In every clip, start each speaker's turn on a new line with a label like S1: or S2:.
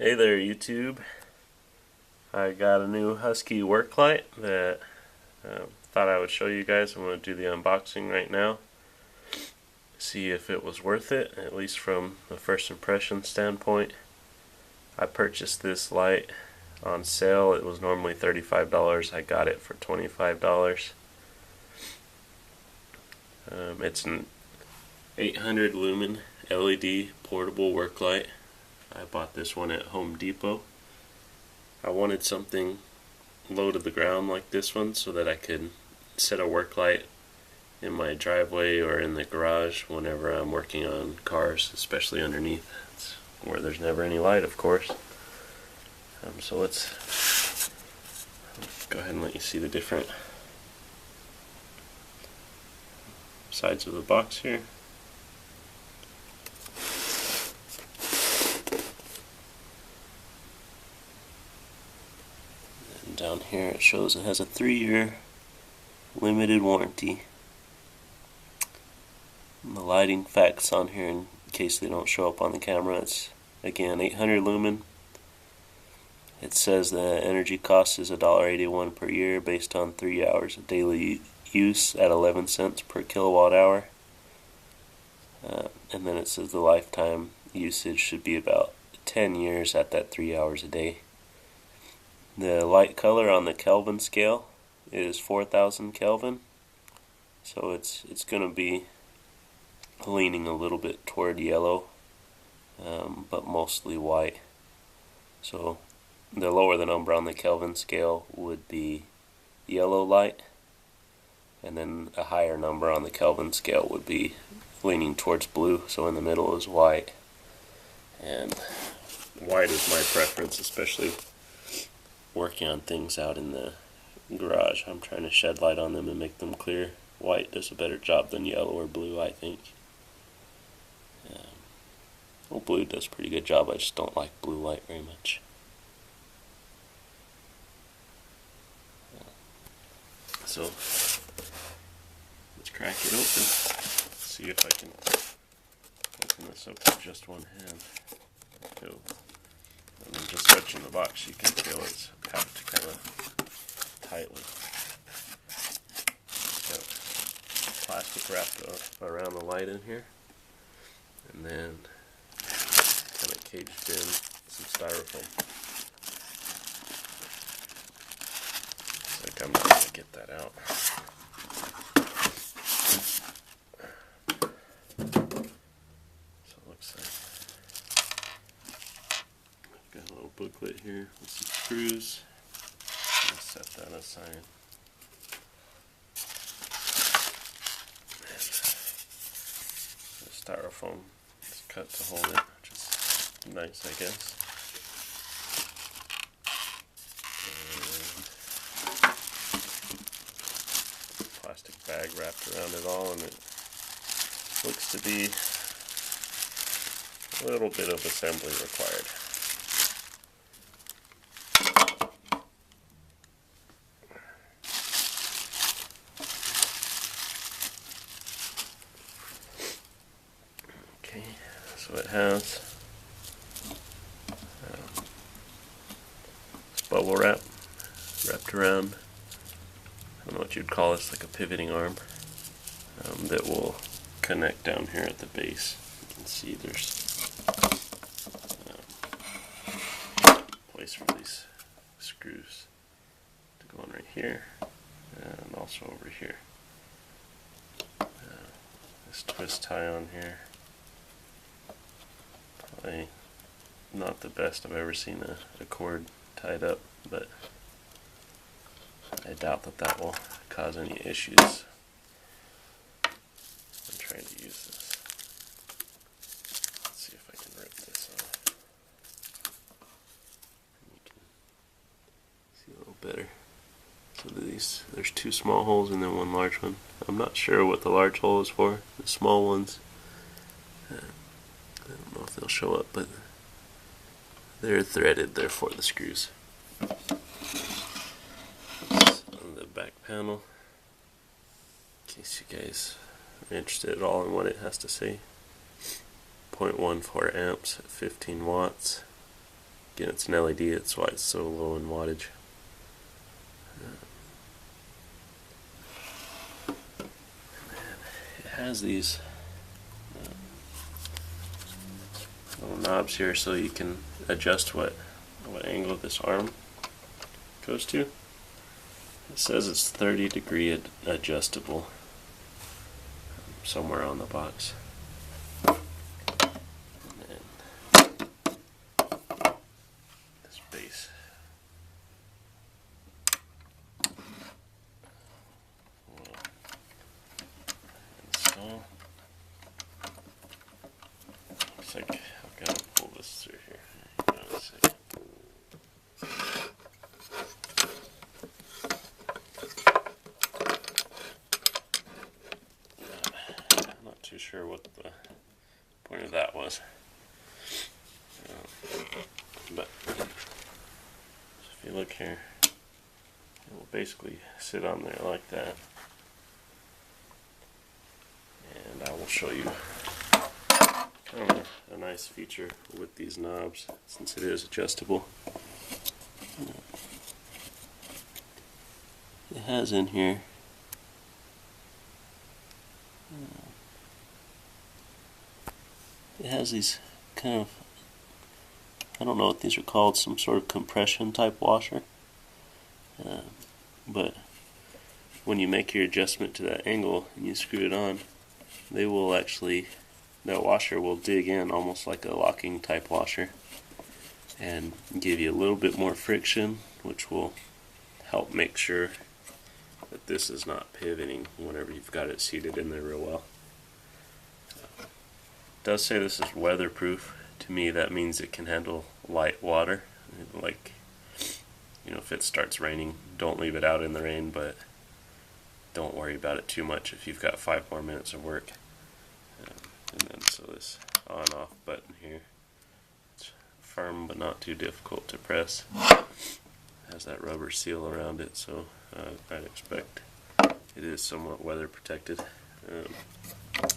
S1: Hey there YouTube. I got a new Husky Worklight that thought I would show you guys. I'm going to do the unboxing right now. See if it was worth it, at least from the first impression standpoint. I purchased this light on sale. It was normally $35. I got it for $25. It's an 800 lumen LED portable work light. I bought this one at Home Depot. I wanted something low to the ground like this one so that I could set a work light in my driveway or in the garage whenever I'm working on cars, especially underneath where there's never any light, of course. So let's go ahead and let you see the different sides of the box here. And down here it shows it has a 3-year limited warranty. And the lighting facts on here, in case they don't show up on the camera, it's again 800 lumen. It says the energy cost is $1.81 per year based on 3 hours of daily use at 11 cents per kilowatt hour. And then it says the lifetime usage should be about 10 years at that 3 hours a day. The light color on the Kelvin scale is 4,000 Kelvin, so it's going to be leaning a little bit toward yellow, but mostly white. So the lower the number on the Kelvin scale would be yellow light, and then a higher number on the Kelvin scale would be leaning towards blue, so in the middle is white. And white is my preference, especially working on things out in the garage. I'm trying to shed light on them and make them clear. White does a better job than yellow or blue, I think. Well, blue does a pretty good job. I just don't like blue light very much. So let's crack it open. See if I can open this up with just one hand. So, and then just touching the box, you can feel it's packed kind of tightly. Got plastic wrapped around the light in here, and then kind of caged in some styrofoam. Looks like I'm not going to get that out. So it looks like I've got a little booklet here with some screws. I'll set that aside. The styrofoam is cut to hold it, which is nice, I guess. Plastic bag wrapped around it all, and it looks to be a little bit of assembly required. Okay, so it has this bubble wrap wrapped around, I don't know what you'd call this, like a pivoting arm, that will connect down here at the base. You can see there's place for these screws to go on right here, and also over here. This twist tie on here, probably not the best I've ever seen a cord tied up, but I doubt that will cause any issues. I'm trying to use this. Let's see if I can rip this off. You can see a little better. So there's 2 small holes and then 1 large one. I'm not sure what the large hole is for. The small ones, I don't know if they'll show up, but they're threaded. They're for the screws. Back panel, in case you guys are interested at all in what it has to say. 0.14 amps at 15 watts. Again, it's an LED, that's why it's so low in wattage. It has these little knobs here so you can adjust what angle this arm goes to. It says it's 30-degree adjustable somewhere on the box. And then this base. We'll install. Looks like I've got to pull this through here. Hang on a second. Too sure what the point of that was, but if you look here, it will basically sit on there like that, and I will show you kind of a nice feature with these knobs since it is adjustable. It has in here it has these kind of, I don't know what these are called, some sort of compression type washer. But when you make your adjustment to that angle and you screw it on, they will actually, that washer will dig in almost like a locking type washer and give you a little bit more friction, which will help make sure that this is not pivoting whenever you've got it seated in there real well. It does say this is weatherproof. To me, that means it can handle light water. Like, you know, if it starts raining, don't leave it out in the rain, but don't worry about it too much if you've got 5 more minutes of work. And then so this on-off button here, it's firm but not too difficult to press. It has that rubber seal around it, so I'd expect it is somewhat weather protected.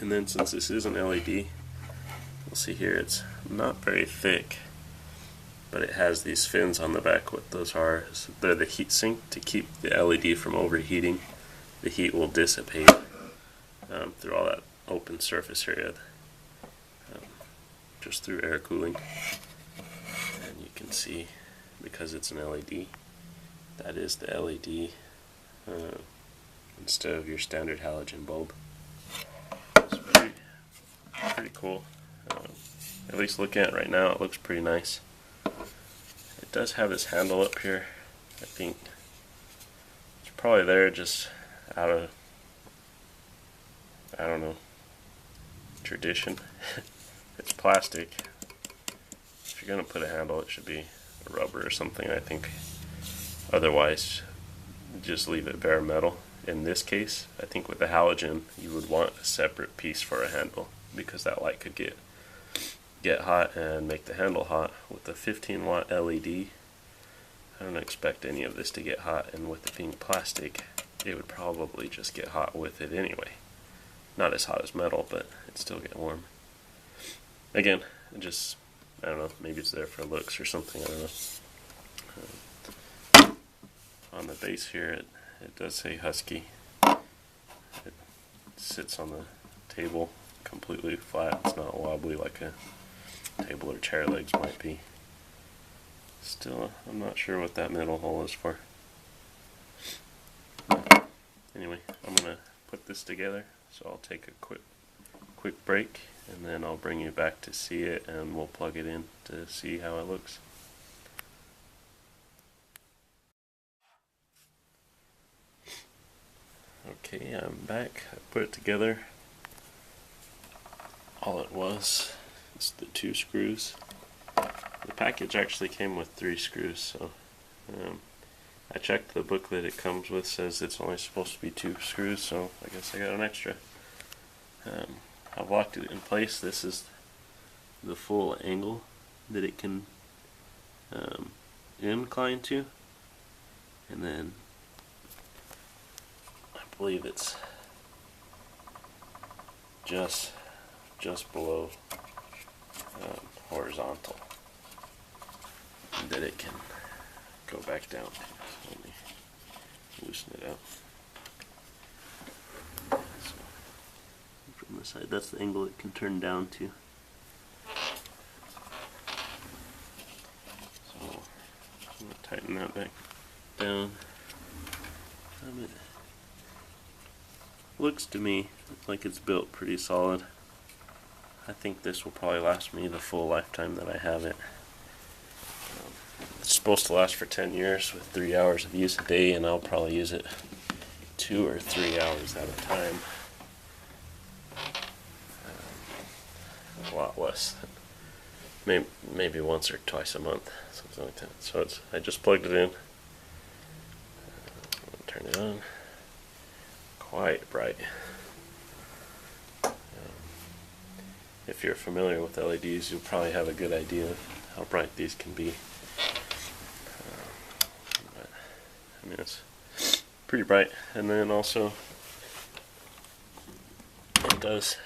S1: And then since this is an LED, you'll see here it's not very thick, but it has these fins on the back. What those are is they're the heat sink to keep the LED from overheating. The heat will dissipate through all that open surface area, just through air cooling. And you can see, because it's an LED, that is the LED instead of your standard halogen bulb. It's pretty cool. At least looking at it right now, it looks pretty nice. It does have this handle up here. I think it's probably there just out of, I don't know, tradition. It's plastic. If you're going to put a handle, it should be a rubber or something, I think. Otherwise, just leave it bare metal. In this case, I think with the halogen, you would want a separate piece for a handle, because that light could get hot and make the handle hot. With the 15-watt LED, I don't expect any of this to get hot, and with it being plastic, it would probably just get hot with it anyway. Not as hot as metal, but it'd still get warm. Again, I don't know, maybe it's there for looks or something, I don't know. On the base here, it does say Husky. It sits on the table completely flat. It's not wobbly like a table or chair legs might be. Still, I'm not sure what that middle hole is for. Anyway, I'm going to put this together, so I'll take a quick break, and then I'll bring you back to see it, and we'll plug it in to see how it looks. Okay, I'm back. I put it together. All it was is the 2 screws. The package actually came with 3 screws, so I checked the booklet it comes with, says it's only supposed to be 2 screws, so I guess I got an extra. I've locked it in place. This is the full angle that it can incline to, and then I believe it's just below horizontal. that it can go back down. So let me loosen it out. So, from the side, that's the angle it can turn down to. So I'm going to tighten that back down. It looks to me like it's built pretty solid. I think this will probably last me the full lifetime that I have it. It's supposed to last for 10 years with 3 hours of use a day, and I'll probably use it 2 or 3 hours at a time. A lot less. Maybe once or twice a month, something like that. So I just plugged it in. Turn it on. Quite bright. If you're familiar with LEDs, you'll probably have a good idea of how bright these can be. But, I mean, it's pretty bright. And then also, it does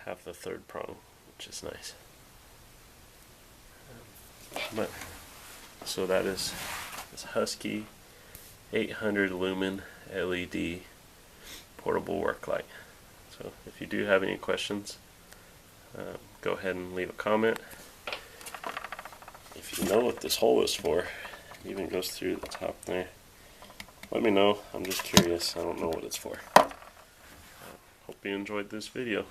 S1: have the third prong, which is nice. But so that is this Husky 800 Lumen LED portable work light. So if you do have any questions, go ahead and leave a comment. If you know what this hole is for, it even goes through the top there, let me know. I'm just curious. I don't know what it's for. Hope you enjoyed this video.